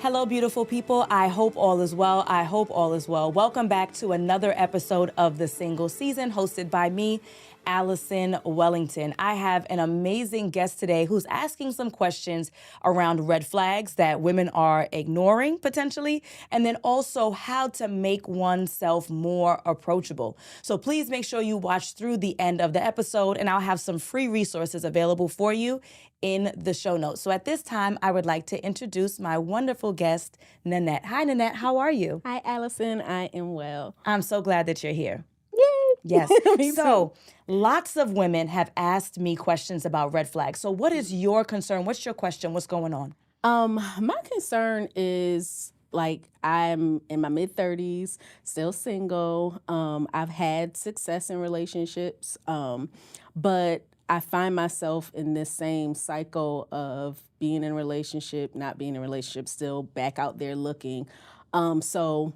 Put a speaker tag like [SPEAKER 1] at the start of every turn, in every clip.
[SPEAKER 1] Hello, beautiful people. I hope all is well. I hope all is well. Welcome back to another episode of The Single Season, hosted by me, Alison Wellington. I have an amazing guest today who's asking some questions around red flags that women are ignoring potentially, and then also how to make oneself more approachable. So please make sure you watch through the end of the episode, and I'll have some free resources available for you in the show notes. So at this time, I would like to introduce my wonderful guest, Nanette. Hi, Nanette. How are you?
[SPEAKER 2] Hi, Alison. I am well.
[SPEAKER 1] I'm so glad that you're here.
[SPEAKER 2] Yay!
[SPEAKER 1] Yes.
[SPEAKER 2] Me
[SPEAKER 1] So lots of women have asked me questions about red flags. So what is your concern? What's your question? What's going on?
[SPEAKER 2] My concern is I'm in my mid-30s, still single. I've had success in relationships, but I find myself in this same cycle of being in a relationship, not being in a relationship, still back out there looking. So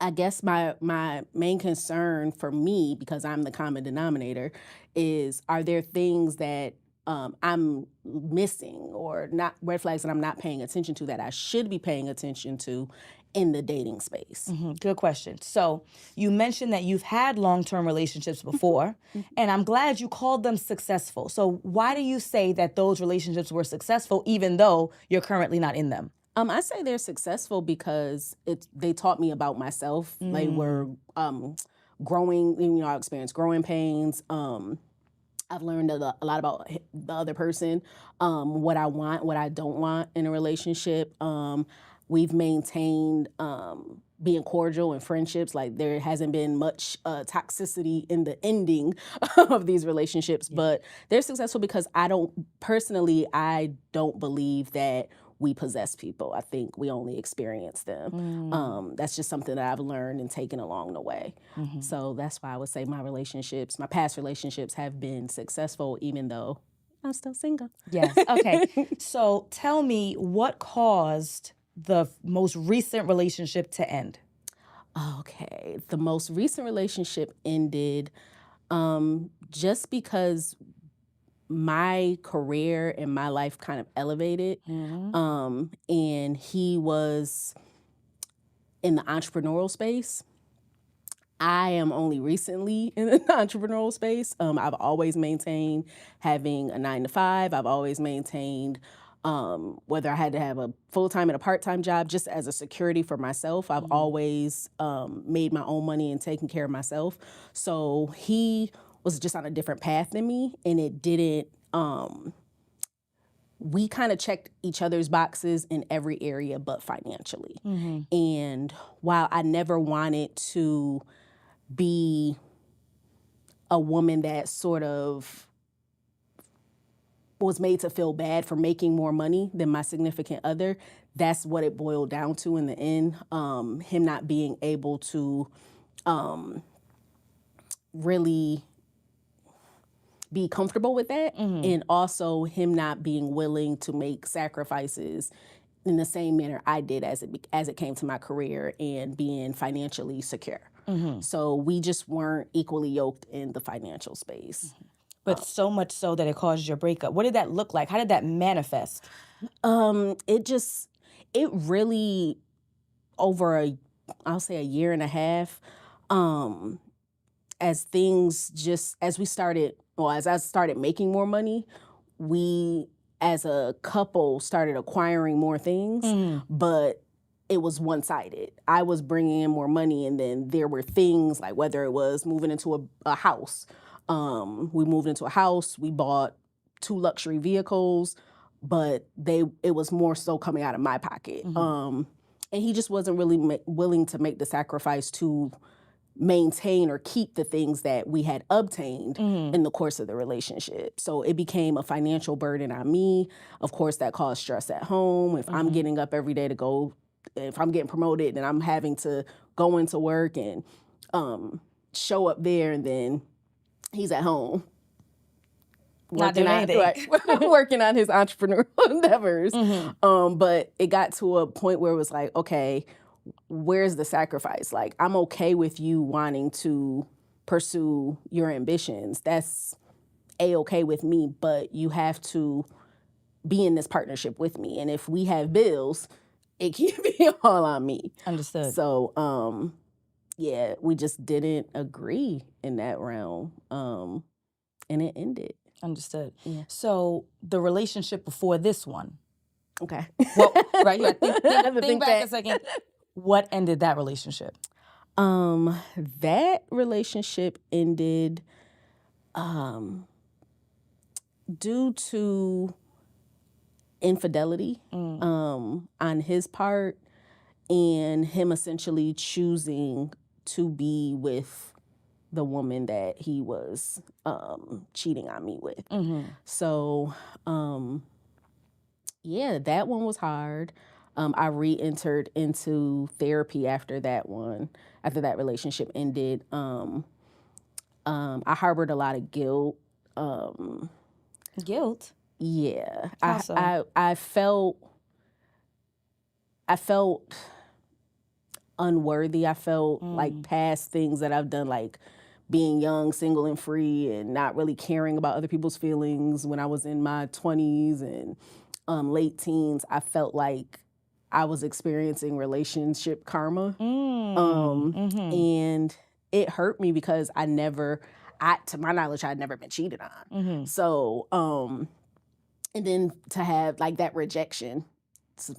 [SPEAKER 2] I guess my main concern for me, because I'm the common denominator, is are there things that I'm missing or not, red flags that I'm not paying attention to that I should be paying attention to in the dating space?
[SPEAKER 1] Good question. So you mentioned that you've had long-term relationships before, and I'm glad you called them successful. So why do you say that those relationships were successful even though you're currently not in them?
[SPEAKER 2] I say they're successful because they taught me about myself. They were growing, I experienced growing pains. I've learned a lot about the other person, what I want, what I don't want in a relationship. We've maintained being cordial in friendships. Like there hasn't been much toxicity in the ending of these relationships, but they're successful because I don't believe that we possess people. I think we only experience them. That's just something that I've learned and taken along the way. So that's why I would say my past relationships have been successful, even though I'm still single.
[SPEAKER 1] Yes. Okay. So tell me, what caused the most recent relationship to end?
[SPEAKER 2] Okay. The most recent relationship ended just because my career and my life kind of elevated. And he was in the entrepreneurial space. I am only recently in the entrepreneurial space. I've always maintained having a 9-to-5. I've always maintained whether I had to have a full-time and a part-time job just as a security for myself. I've always made my own money and taken care of myself. So he was just on a different path than me, and it didn't, we kind of checked each other's boxes in every area but financially. And while I never wanted to be a woman that sort of was made to feel bad for making more money than my significant other, that's what it boiled down to in the end. Him not being able to really be comfortable with that, and also him not being willing to make sacrifices in the same manner I did as it came to my career and being financially secure. So we just weren't equally yoked in the financial space.
[SPEAKER 1] But so much so that it caused your breakup. What did that look like? How did that manifest?
[SPEAKER 2] It really, over I'll say a year and a half, as I started making more money, we as a couple started acquiring more things, but it was one-sided. I was bringing in more money, and then there were things like whether it was moving into a house. We moved into a house, we bought 2 luxury vehicles, but it was more so coming out of my pocket. And he just wasn't really willing to make the sacrifice to maintain or keep the things that we had obtained in the course of the relationship. So it became a financial burden on me. Of course, that caused stress at home. If I'm getting up every day to go, if I'm getting promoted, then I'm having to go into work and show up there, and then he's at home
[SPEAKER 1] Not doing anything.
[SPEAKER 2] working on his entrepreneurial endeavors. But it got to a point where it was like, okay, where's the sacrifice? Like, I'm okay with you wanting to pursue your ambitions. That's A-okay with me, but you have to be in this partnership with me. And if we have bills, it can't be all on me.
[SPEAKER 1] Understood.
[SPEAKER 2] So, yeah, we just didn't agree in that realm. And it ended.
[SPEAKER 1] Understood.
[SPEAKER 2] Yeah.
[SPEAKER 1] So the relationship before this one.
[SPEAKER 2] Okay.
[SPEAKER 1] Well, right here,
[SPEAKER 2] I have to
[SPEAKER 1] think back a second. What ended that relationship?
[SPEAKER 2] That relationship ended due to infidelity on his part, and him essentially choosing to be with the woman that he was cheating on me with. So, yeah, that one was hard. I re-entered into therapy after that one, after that relationship ended. I harbored a lot of guilt.
[SPEAKER 1] Guilt?
[SPEAKER 2] Yeah.
[SPEAKER 1] How so?
[SPEAKER 2] I felt unworthy. I felt like past things that I've done, like being young, single, and free, and not really caring about other people's feelings when I was in my 20s and late teens. I felt like I was experiencing relationship karma. And it hurt me because to my knowledge, I'd never been cheated on. So, and then to have like that rejection,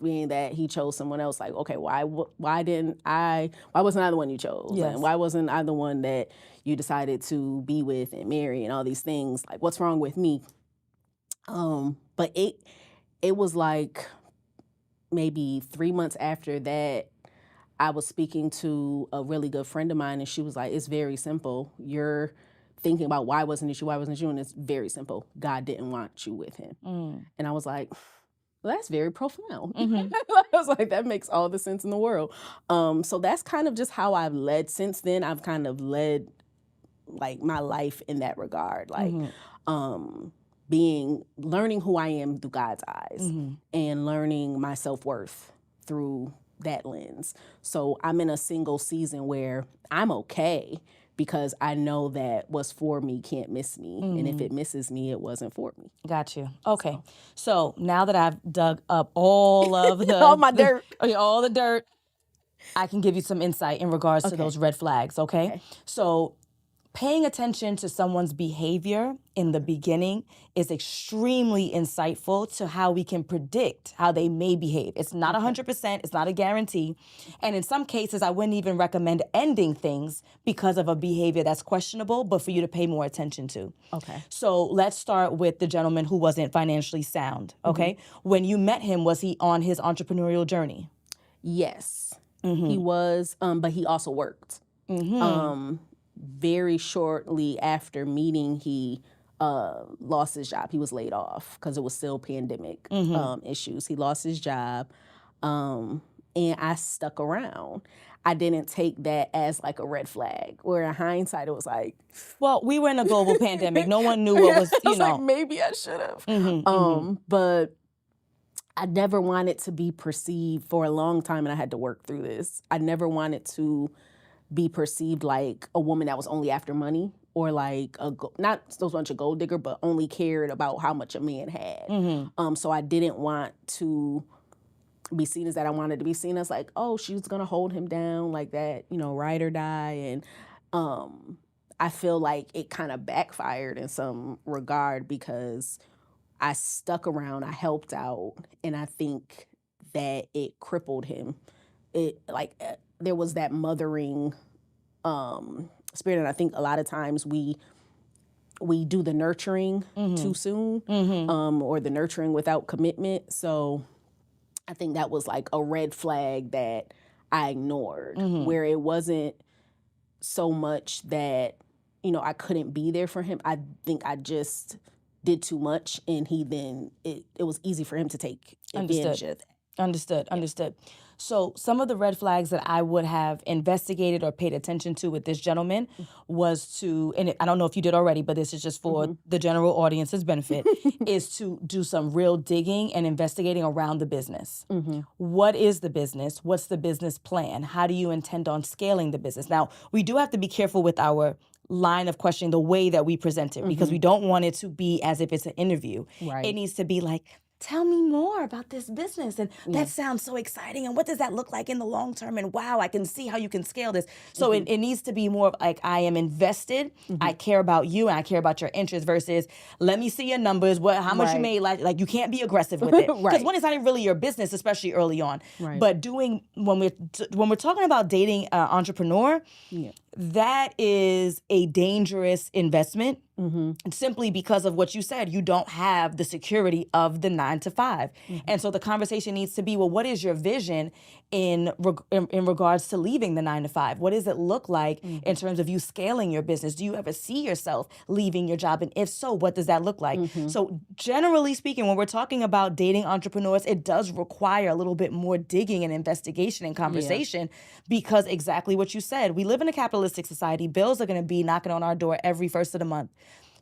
[SPEAKER 2] being that he chose someone else, like, okay, why wasn't I the one you chose?
[SPEAKER 1] Yes.
[SPEAKER 2] And why wasn't I the one that you decided to be with and marry and all these things? Like, what's wrong with me? But it was like maybe 3 months after that, I was speaking to a really good friend of mine, and she was like, it's very simple. You're thinking about why wasn't it you, and it's very simple. God didn't want you with him. And I was like, well, that's very profound. I was like, that makes all the sense in the world. So that's kind of just how I've led. Since then, I've kind of led like my life in that regard. Like, learning who I am through God's eyes and learning my self-worth through that lens. So I'm in a single season where I'm okay because I know that what's for me can't miss me. And if it misses me, it wasn't for me.
[SPEAKER 1] Got you. Okay. So now that I've dug up all of the...
[SPEAKER 2] all my dirt.
[SPEAKER 1] All the dirt, I can give you some insight in regards to those red flags, okay? So paying attention to someone's behavior in the beginning is extremely insightful to how we can predict how they may behave. It's not 100%, it's not a guarantee. And in some cases, I wouldn't even recommend ending things because of a behavior that's questionable, but for you to pay more attention to. Okay. So let's start with the gentleman who wasn't financially sound, okay? When you met him, was he on his entrepreneurial journey?
[SPEAKER 2] Yes, he was, but he also worked. Very shortly after meeting, he lost his job. He was laid off because it was still pandemic issues. He lost his job, and I stuck around. I didn't take that as like a red flag, where in hindsight it was like,
[SPEAKER 1] well, we were in a global pandemic. No one knew what was, you know.
[SPEAKER 2] Like, maybe I should have. But I never wanted to be perceived for a long time, and I had to work through this. I never wanted to be perceived like a woman that was only after money, or like not so much a gold digger, but only cared about how much a man had. So I didn't want to be seen as that. I wanted to be seen as like, oh, she was gonna hold him down like that, you know, ride or die. And I feel like it kind of backfired in some regard because I stuck around, I helped out, and I think that it crippled him. There was that mothering spirit, and I think a lot of times we do the nurturing too soon, or the nurturing without commitment. So I think that was like a red flag that I ignored, where it wasn't so much that, you know, I couldn't be there for him. I think I just did too much, and it was easy for him to take advantage of that.
[SPEAKER 1] Understood. So some of the red flags that I would have investigated or paid attention to with this gentleman was to, and I don't know if you did already, but this is just for the general audience's benefit, is to do some real digging and investigating around the business. What is the business? What's the business plan? How do you intend on scaling the business? Now, we do have to be careful with our line of questioning, the way that we present it, because we don't want it to be as if it's an interview. Right. It needs to be like, tell me more about this business. And that sounds so exciting. And what does that look like in the long term? And wow, I can see how you can scale this. So it needs to be more of like, I am invested. I care about you and I care about your interests versus let me see your numbers. How much you made? Like you can't be aggressive with it. Because one, it's not even really your business, especially early on. But when we're talking about dating an entrepreneur, that is a dangerous investment. Simply because of what you said, you don't have the security of the 9 to 5. And so the conversation needs to be, well, what is your vision in regards to leaving the 9 to 5? What does it look like in terms of you scaling your business? Do you ever see yourself leaving your job? And if so, what does that look like? So generally speaking, when we're talking about dating entrepreneurs, it does require a little bit more digging and investigation and conversation because exactly what you said, we live in a capitalistic society. Bills are going to be knocking on our door every first of the month.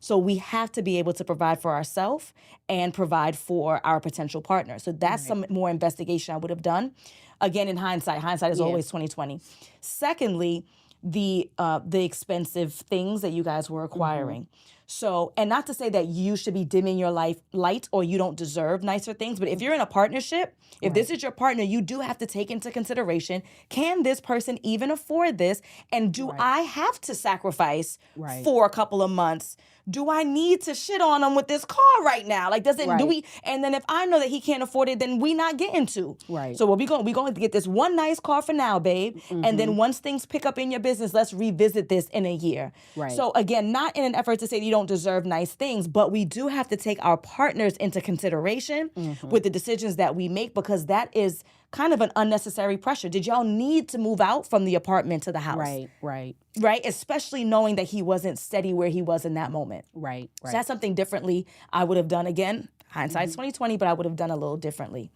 [SPEAKER 1] So we have to be able to provide for ourselves and provide for our potential partner. So that's some more investigation I would have done. Again, in hindsight is always 2020. Secondly, the expensive things that you guys were acquiring. So, and not to say that you should be dimming your life light or you don't deserve nicer things, but if you're in a partnership, if this is your partner, you do have to take into consideration, can this person even afford this? And do I have to sacrifice for a couple of months? Do I need to shit on him with this car right now? Like, do we? And then if I know that he can't afford it, then we not getting to. So what we going to get this one nice car for now, babe. And then once things pick up in your business, let's revisit this in a year. So again, not in an effort to say that you don't deserve nice things, but we do have to take our partners into consideration with the decisions that we make because that is kind of an unnecessary pressure. Did y'all need to move out from the apartment to the house? Right. Especially knowing that he wasn't steady where he was in that moment. So that's something differently I would have done. Again, hindsight's 2020, but I would have done a little differently.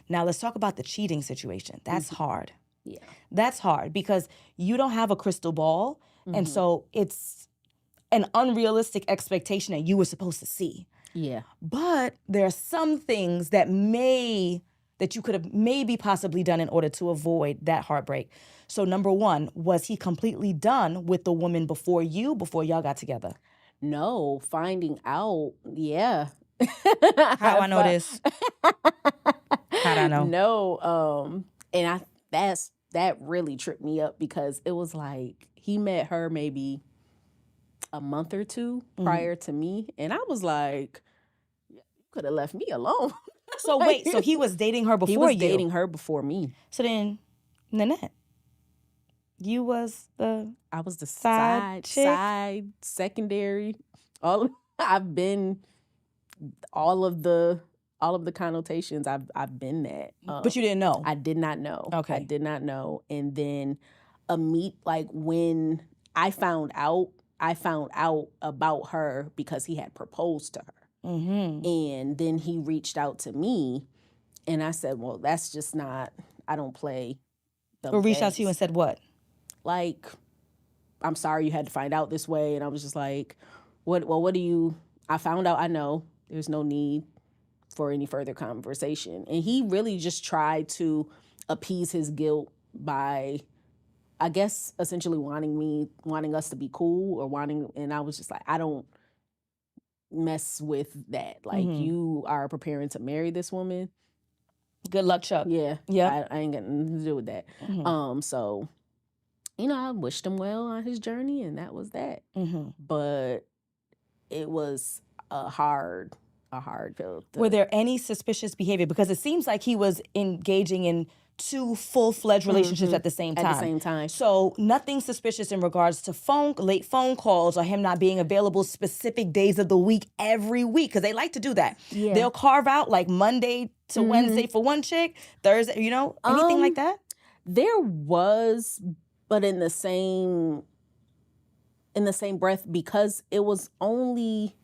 [SPEAKER 1] Now let's talk about the cheating situation. That's hard. That's hard because you don't have a crystal ball. And so it's an unrealistic expectation that you were supposed to see. But there are some things that you could have maybe possibly done in order to avoid that heartbreak. So number one, was he completely done with the woman before y'all got together?
[SPEAKER 2] No, finding out,
[SPEAKER 1] How I know this? How'd I know?
[SPEAKER 2] No, and that really tripped me up because it was like he met her maybe a month or two prior to me, and I was like, you could have left me alone.
[SPEAKER 1] So wait, so he was dating her before you?
[SPEAKER 2] He was dating her before me.
[SPEAKER 1] So then, Nanette, I was the
[SPEAKER 2] side, secondary. I've been all of the connotations. I've been that.
[SPEAKER 1] But you didn't know.
[SPEAKER 2] I did not know.
[SPEAKER 1] Okay,
[SPEAKER 2] I did not know. And then when I found out about her because he had proposed to her. And then he reached out to me and I said, well, that's just not, I don't play those
[SPEAKER 1] Or reached
[SPEAKER 2] games.
[SPEAKER 1] out to you and said what?
[SPEAKER 2] Like, I'm sorry you had to find out this way. And I was just like, what do you, I found out, I know there's no need for any further conversation. And he really just tried to appease his guilt by, I guess, essentially wanting us to be cool and I was just like, I don't mess with that. Like, you are preparing to marry this woman.
[SPEAKER 1] Good luck, Chuck.
[SPEAKER 2] Yeah. I ain't got nothing to do with that. So, I wished him well on his journey, and that was that. But it was a hard pill.
[SPEAKER 1] Were there any suspicious behavior? Because it seems like he was engaging in 2 full-fledged relationships at the same time.
[SPEAKER 2] At the same time.
[SPEAKER 1] So nothing suspicious in regards to late phone calls or him not being available specific days of the week every week, because they like to do that. Yeah. They'll carve out like Monday to Wednesday for one chick, Thursday, anything like that?
[SPEAKER 2] There was, but in the same breath, because it was only,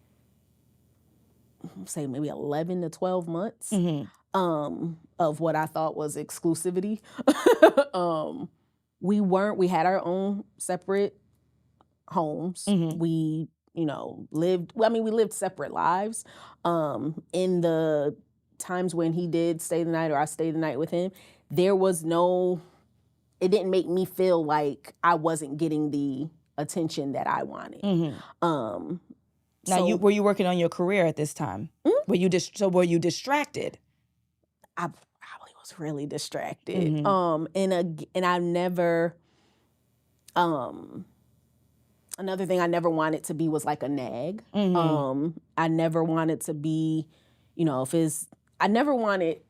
[SPEAKER 2] say maybe 11 to 12 months. Of what I thought was exclusivity. We had our own separate homes. We, we lived separate lives. In the times when he did stay the night or I stayed the night with him, it didn't make me feel like I wasn't getting the attention that I wanted.
[SPEAKER 1] Now,
[SPEAKER 2] So
[SPEAKER 1] were you working on your career at this time? Were you were you distracted?
[SPEAKER 2] I probably was really distracted. And I never, another thing I never wanted to be was like a nag. I never wanted to be, I never wanted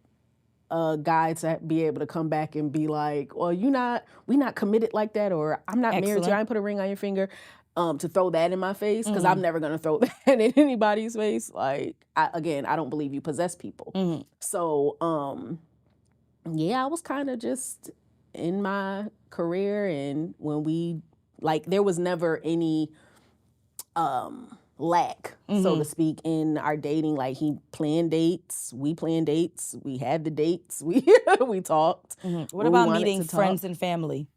[SPEAKER 2] a guy to be able to come back and be like, well, we not committed like that, or I'm not married to you, I ain't put a ring on your finger, to throw that in my face, because I'm never gonna throw that in anybody's face. Like, I don't believe you possess people. So, yeah, I was kind of just in my career, and when there was never any lack, so to speak, in our dating. Like, he planned dates, we planned dates, we had the dates, we talked.
[SPEAKER 1] What about meeting friends and family?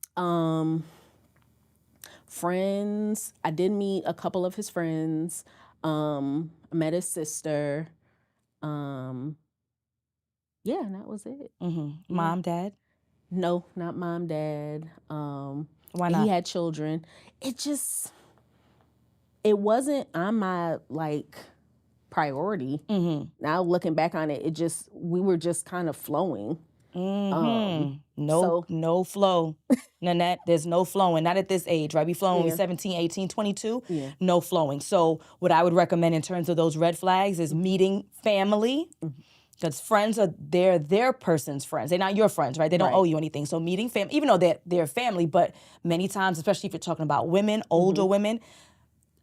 [SPEAKER 2] Friends, I did meet a couple of his friends. I met his sister. Yeah, and that was it.
[SPEAKER 1] Mom, dad?
[SPEAKER 2] No, not mom, dad.
[SPEAKER 1] Why not?
[SPEAKER 2] He had children. It wasn't on my priority. Now looking back on it, we were just kind of flowing.
[SPEAKER 1] No flow. Nanette, there's no flowing. Not at this age, right? We flowing when we're 17, 18, 22.
[SPEAKER 2] Yeah.
[SPEAKER 1] No flowing. So what I would recommend in terms of those red flags is meeting family. Because friends they're their person's friends. They're not your friends, right? They don't owe you anything. So meeting family, even though they're family, but many times, especially if you're talking about women, older women,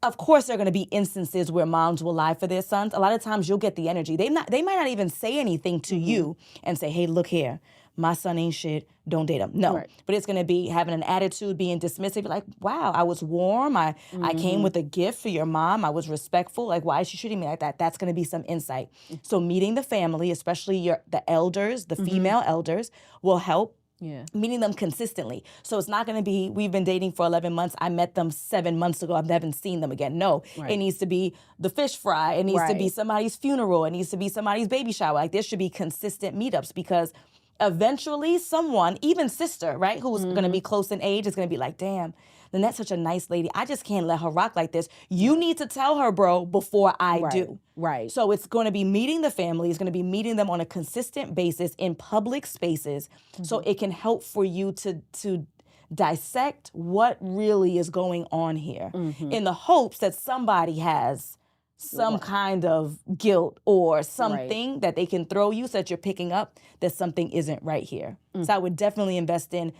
[SPEAKER 1] of course there are going to be instances where moms will lie for their sons. A lot of times you'll get the energy. They might not even say anything to you and say, hey, look here, my son ain't shit, don't date him. No, but it's going to be having an attitude, being dismissive. You're like, wow, I was warm. I came with a gift for your mom. I was respectful. Like, why is she treating me like that? That's going to be some insight. So meeting the family, especially the elders, the female elders, will help.
[SPEAKER 2] Yeah.
[SPEAKER 1] Meeting them consistently. So it's not going to be, we've been dating for 11 months. I met them 7 months ago. I've never seen them again. No, it needs to be the fish fry. It needs to be somebody's funeral. It needs to be somebody's baby shower. Like, there should be consistent meetups, because eventually someone, even sister, right, who's going to be close in age, is going to be like, damn, Lynette's such a nice lady. I just can't let her rock like this. You need to tell her, bro, before I do.
[SPEAKER 2] Right.
[SPEAKER 1] So it's going to be meeting the family. It's going to be meeting them on a consistent basis in public spaces, so it can help for you to dissect what really is going on here, in the hopes that somebody has some kind of guilt or something that they can throw you, so that you're picking up that something isn't right here. So I would definitely invest in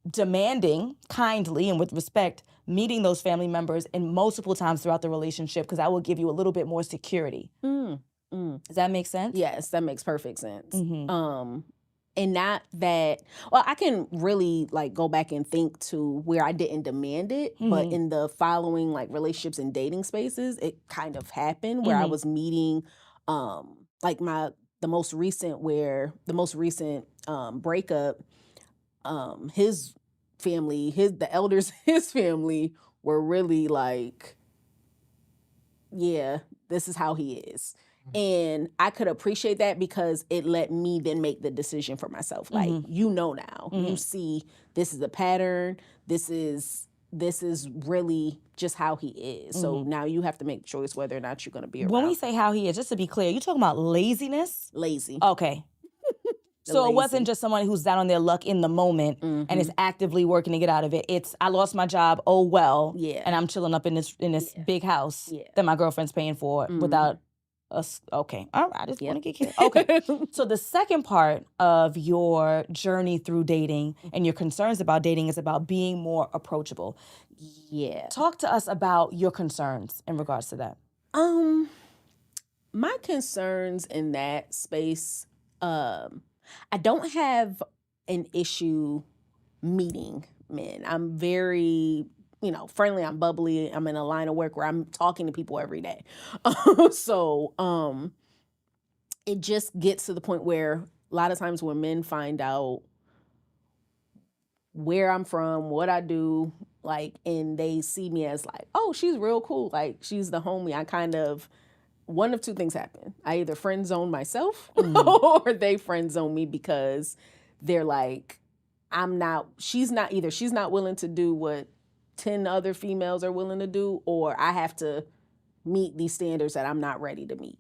[SPEAKER 1] demanding kindly and with respect, meeting those family members and multiple times throughout the relationship, because that will give you a little bit more security. Does that make sense?
[SPEAKER 2] Yes, that makes perfect sense. And not that, well, I can really go back and think to where I didn't demand it, but in the following relationships and dating spaces, it kind of happened where I was meeting the most recent breakup, his family, the elders, his family were really like, yeah, this is how he is. And I could appreciate that, because it let me then make the decision for myself. Like, now, you see, this is a pattern. This is really just how he is. So now you have to make the choice whether or not you're going to be around.
[SPEAKER 1] When we say how he is, just to be clear, you talking about laziness?
[SPEAKER 2] Lazy.
[SPEAKER 1] Okay. So it wasn't just someone who's down on their luck in the moment and is actively working to get out of it. It's, I lost my job, oh well, and I'm chilling up in this big house that my girlfriend's paying for without us. Okay, all right, I just want to get clear. Okay, so the second part of your journey through dating and your concerns about dating is about being more approachable.
[SPEAKER 2] Yeah.
[SPEAKER 1] Talk to us about your concerns in regards to that.
[SPEAKER 2] My concerns in that space, I don't have an issue meeting men. I'm very, friendly. I'm bubbly. I'm in a line of work where I'm talking to people every day. So it just gets to the point where a lot of times when men find out where I'm from, what I do, and they see me as oh, she's real cool. She's the homie. I kind of, one of two things happen. I either friend zone myself or they friend zone me, because they're like, she's not willing to do what 10 other females are willing to do, or I have to meet these standards that I'm not ready to meet.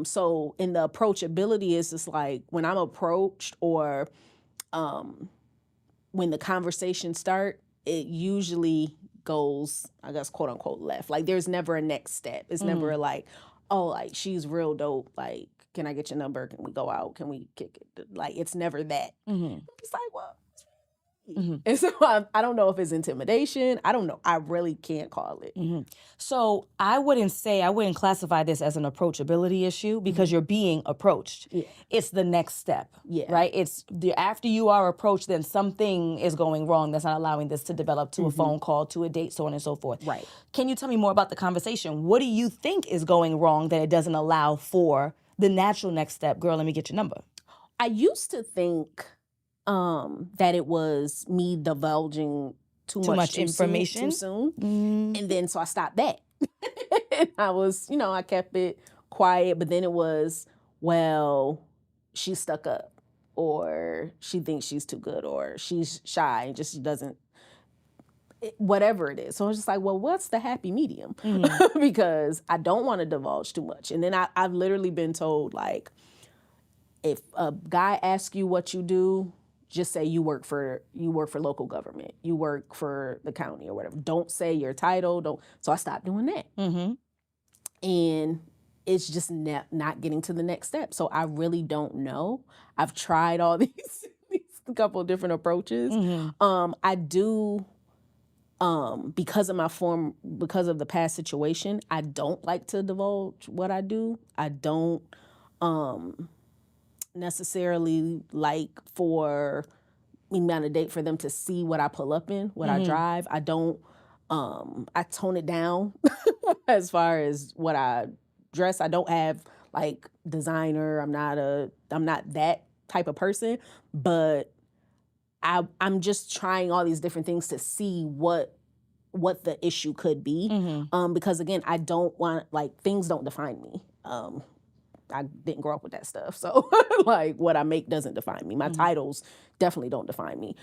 [SPEAKER 2] So in the approachability is just like when I'm approached or when the conversation start, it usually goes, I guess, quote unquote, left. Like there's never a next step. It's never like, oh, like she's real dope. Like, can I get your number? Can we go out? Can we kick it? Like, it's never that. It's like, well, and so I don't know if it's intimidation. I don't know. I really can't call it.
[SPEAKER 1] So I wouldn't classify this as an approachability issue because you're being approached. It's the next step, right? It's after you are approached, then something is going wrong that's not allowing this to develop to a phone call, to a date, so on and so forth.
[SPEAKER 2] Right.
[SPEAKER 1] Can you tell me more about the conversation? What do you think is going wrong that it doesn't allow for the natural next step? Girl, let me get your number.
[SPEAKER 2] I used to think that it was me divulging too much information too soon. And then so I stopped that. And I was, I kept it quiet, but then it was, well, she's stuck up or she thinks she's too good or she's shy and just doesn't, whatever it is. So I was just like, well, what's the happy medium? Because I don't want to divulge too much. And then I've literally been told, like, if a guy asks you what you do, just say you work for local government, you work for the county or whatever. Don't say your title. So I stopped doing that. And it's just not getting to the next step. So I really don't know. I've tried all these couple of different approaches. I do, because of the past situation, I don't like to divulge what I do. I don't necessarily like for me on a date for them to see what I pull up in, what I drive. I don't, I tone it down as far as what I dress. I don't have like designer. I'm not that type of person, but I'm just trying all these different things to see what the issue could be. Because again, I don't want, like, things don't define me. I didn't grow up with that stuff. So like what I make doesn't define me. My titles definitely don't define me.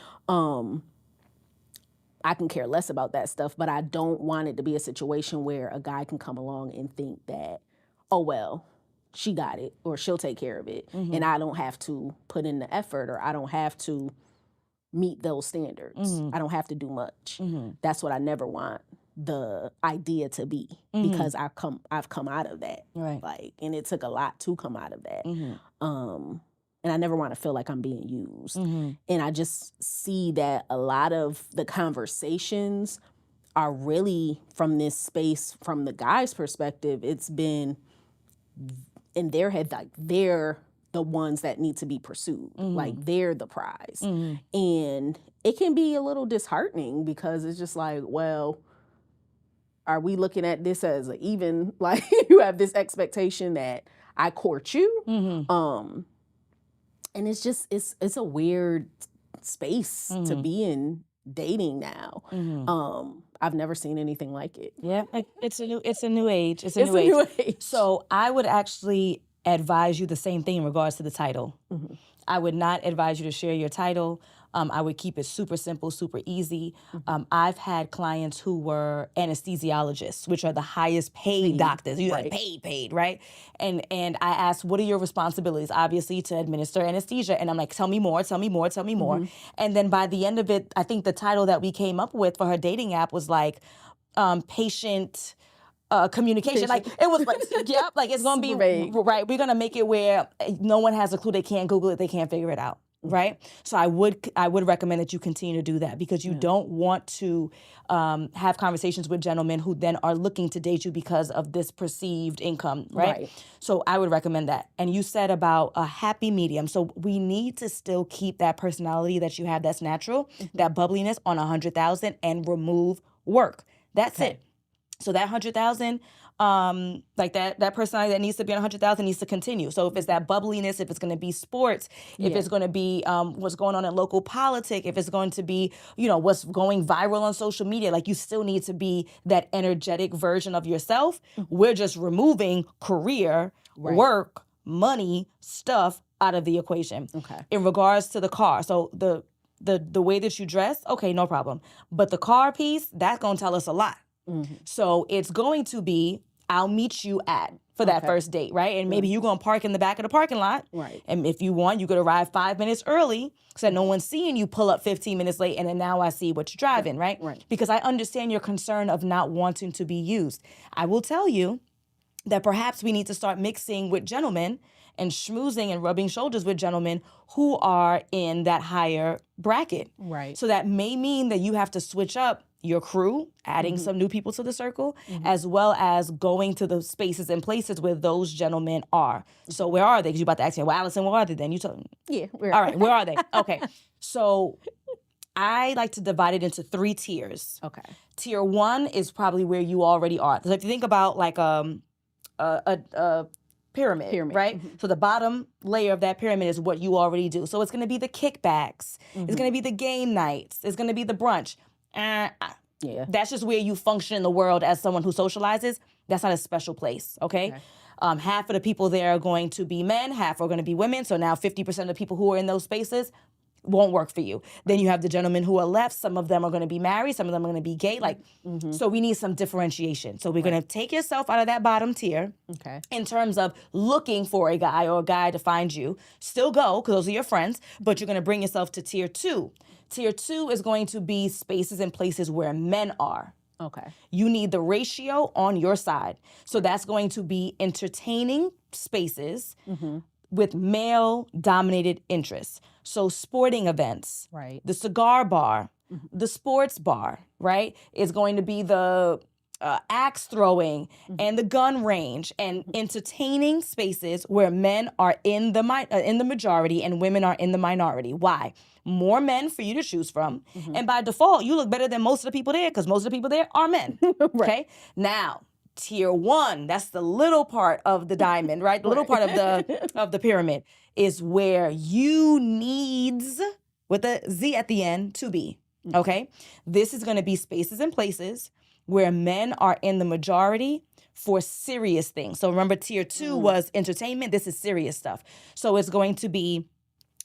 [SPEAKER 2] I can care less about that stuff, but I don't want it to be a situation where a guy can come along and think that, oh, well, she got it or she'll take care of it. And I don't have to put in the effort or I don't have to meet those standards. I don't have to do much. That's what I never want the idea to be, because I've come out of that.
[SPEAKER 1] Right.
[SPEAKER 2] Like, and it took a lot to come out of that. And I never want to feel like I'm being used. And I just see that a lot of the conversations are really from this space, from the guy's perspective, it's been in their head, like they're the ones that need to be pursued. Like they're the prize. And it can be a little disheartening because it's just like, well, are we looking at this as even, like, you have this expectation that I court you? And it's just, it's a weird space to be in dating now. I've never seen anything like it.
[SPEAKER 1] Yeah, it's a new age. It's a new age. So I would actually advise you the same thing in regards to the title. I would not advise you to share your title. I would keep it super simple, super easy. I've had clients who were anesthesiologists, which are the highest paid doctors. You like paid, right? And I asked, what are your responsibilities? Obviously, to administer anesthesia. And I'm like, tell me more. And then by the end of it, I think the title that we came up with for her dating app was like, patient communication. Like, it was like, yep, like it's going to be, right, we're going to make it where no one has a clue. They can't Google it. They can't figure it out. Right? So I would recommend that you continue to do that, because you don't want to have conversations with gentlemen who then are looking to date you because of this perceived income, right? So I would recommend that. And you said about a happy medium. So we need to still keep that personality that you have that's natural, that bubbliness on 100,000 and remove work. That's it. So that 100,000, like that personality that needs to be on 100,000 needs to continue. So if it's that bubbliness, if it's going to be sports, if it's going to be what's going on in local politics, if it's going to be, what's going viral on social media, like you still need to be that energetic version of yourself. We're just removing career, work, money, stuff out of the equation. In regards to the car, so the way that you dress, okay, no problem. But the car piece, that's going to tell us a lot. So it's going to be, I'll meet you at for that first date, right? And maybe you're going to park in the back of the parking lot.
[SPEAKER 2] Right.
[SPEAKER 1] And if you want, you could arrive 5 minutes early so that no one's seeing you pull up 15 minutes late and then now I see what you're driving, right? Because I understand your concern of not wanting to be used. I will tell you that perhaps we need to start mixing with gentlemen and schmoozing and rubbing shoulders with gentlemen who are in that higher bracket.
[SPEAKER 2] Right.
[SPEAKER 1] So that may mean that you have to switch up your crew, adding some new people to the circle, as well as going to the spaces and places where those gentlemen are. So where are they? Because you're about to ask me, well, Alison, where are they then? You tell me.
[SPEAKER 2] Yeah.
[SPEAKER 1] All right, where are they? Okay. So I like to divide it into 3 tiers.
[SPEAKER 2] Okay.
[SPEAKER 1] Tier 1 is probably where you already are. So if you think about like a pyramid, right? So the bottom layer of that pyramid is what you already do. So it's going to be the kickbacks. It's going to be the game nights. It's going to be the brunch. That's just where you function in the world as someone who socializes. That's not a special place, okay? Half of the people there are going to be men, half are going to be women. So now 50% of the people who are in those spaces won't work for you. Then you have the gentlemen who are left. Some of them are going to be married. Some of them are going to be gay. Like, so we need some differentiation. So we're going to take yourself out of that bottom tier in terms of looking for a guy or a guy to find you. Still go, because those are your friends, but you're going to bring yourself to tier 2. Tier 2 is going to be spaces and places where men are.
[SPEAKER 2] Okay.
[SPEAKER 1] You need the ratio on your side. So that's going to be entertaining spaces with male-dominated interests. So sporting events,
[SPEAKER 2] right?
[SPEAKER 1] The cigar bar, the sports bar, right? Is going to be the axe throwing and the gun range, and entertaining spaces where men are in the majority and women are in the minority. Why? More men for you to choose from, and by default, you look better than most of the people there because most of the people there are men. Okay, now. Tier 1, that's the little part of the diamond, right? The little part of the pyramid is where you needs, with a Z at the end, to be, okay? This is going to be spaces and places where men are in the majority for serious things. So remember, tier 2 was entertainment. This is serious stuff. So it's going to be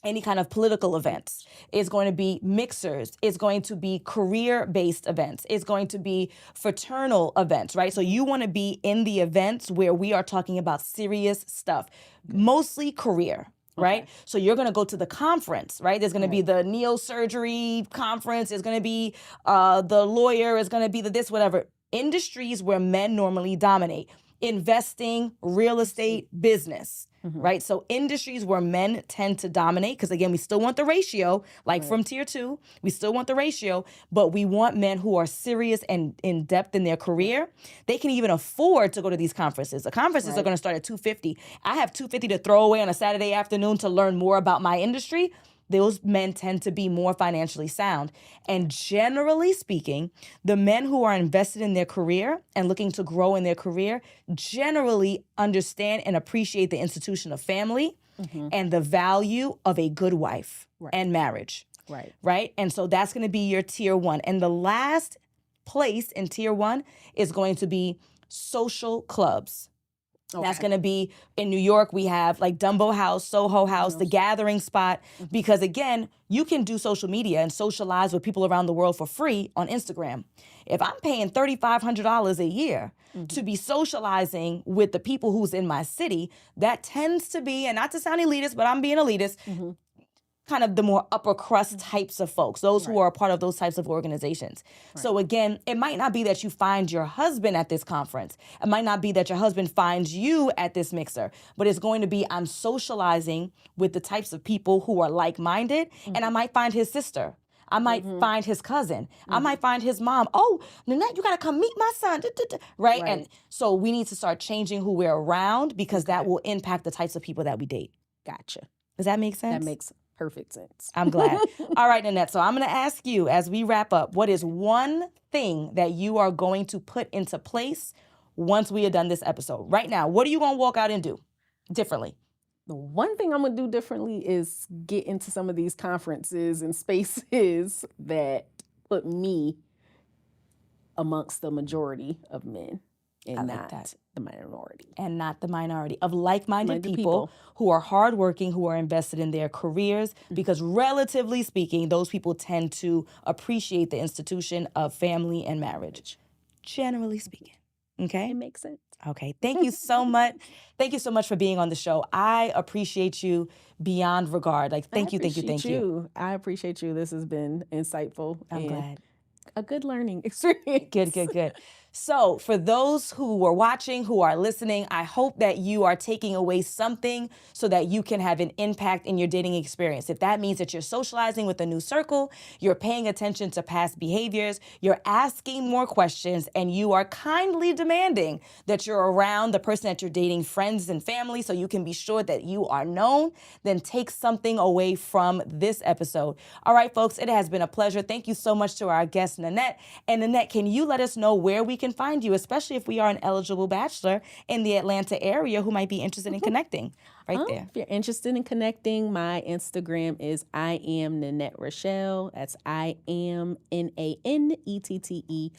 [SPEAKER 1] any kind of political events. It's going to be mixers. It's going to be career-based events. It's going to be fraternal events, right? So you want to be in the events where we are talking about serious stuff, mostly career, right? Okay. So you're going to go to the conference, right? There's going to be the neosurgery conference. There's going to be the lawyer. It's going to be the this, whatever. Industries where men normally dominate. Investing, real estate, business. Right? So industries where men tend to dominate, because again, we still want the ratio, like from tier 2, we still want the ratio, but we want men who are serious and in depth in their career. They can even afford to go to these conferences. The conferences are going to start at $250. I have $250 to throw away on a Saturday afternoon to learn more about my industry. Those men tend to be more financially sound. And generally speaking, the men who are invested in their career and looking to grow in their career generally understand and appreciate the institution of family and the value of a good wife and marriage. Right? And so that's going to be your tier 1. And the last place in tier 1 is going to be social clubs. Okay. That's going to be in New York. We have like Dumbo House, Soho House, the Gathering Spot, because again, you can do social media and socialize with people around the world for free on Instagram. If I'm paying $3,500 a year to be socializing with the people who's in my city, that tends to be, and not to sound elitist, but I'm being elitist, kind of the more upper crust types of folks, those who are a part of those types of organizations. So again, it might not be that you find your husband at this conference. It might not be that your husband finds you at this mixer, but it's going to be I'm socializing with the types of people who are like-minded, and I might find his sister. I might find his cousin. I might find his mom. Oh, Nanette, you got to come meet my son. Right? And so we need to start changing who we're around, because that will impact the types of people that we date.
[SPEAKER 2] Gotcha.
[SPEAKER 1] Does that make sense?
[SPEAKER 2] That makes perfect sense.
[SPEAKER 1] I'm glad. All right, Nanette. So I'm going to ask you, as we wrap up, what is one thing that you are going to put into place once we are done this episode? Right now, what are you going to walk out and do differently?
[SPEAKER 2] The one thing I'm going to do differently is get into some of these conferences and spaces that put me amongst the majority of men and not the minority.
[SPEAKER 1] And not the minority of like-minded people who are hardworking, who are invested in their careers, because relatively speaking, those people tend to appreciate the institution of family and marriage, generally speaking. Okay.
[SPEAKER 2] It makes sense.
[SPEAKER 1] Okay. Thank you so much. Thank you so much for being on the show. I appreciate you beyond regard. Like, thank you.
[SPEAKER 2] I appreciate you. This has been insightful.
[SPEAKER 1] I'm glad.
[SPEAKER 2] A good learning experience.
[SPEAKER 1] Good. So for those who are watching, who are listening, I hope that you are taking away something so that you can have an impact in your dating experience. If that means that you're socializing with a new circle, you're paying attention to past behaviors, you're asking more questions, and you are kindly demanding that you're around the person that you're dating, friends and family, so you can be sure that you are known, then take something away from this episode. All right, folks, it has been a pleasure. Thank you so much to our guest, Nanette. And Nanette, can you let us know where we can find you, especially if we are an eligible bachelor in the Atlanta area who might be interested in connecting there.
[SPEAKER 2] If you're interested in connecting, my Instagram is I am Nanette Rochelle. That's I am NANETTERICHELLE.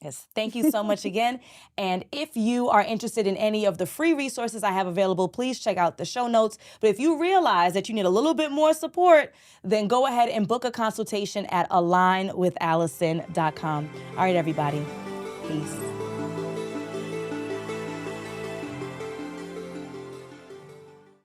[SPEAKER 1] Yes, thank you so much again. And if you are interested in any of the free resources I have available, please check out the show notes. But if you realize that you need a little bit more support, then go ahead and book a consultation at alignwithallison.com. All right, everybody. Peace.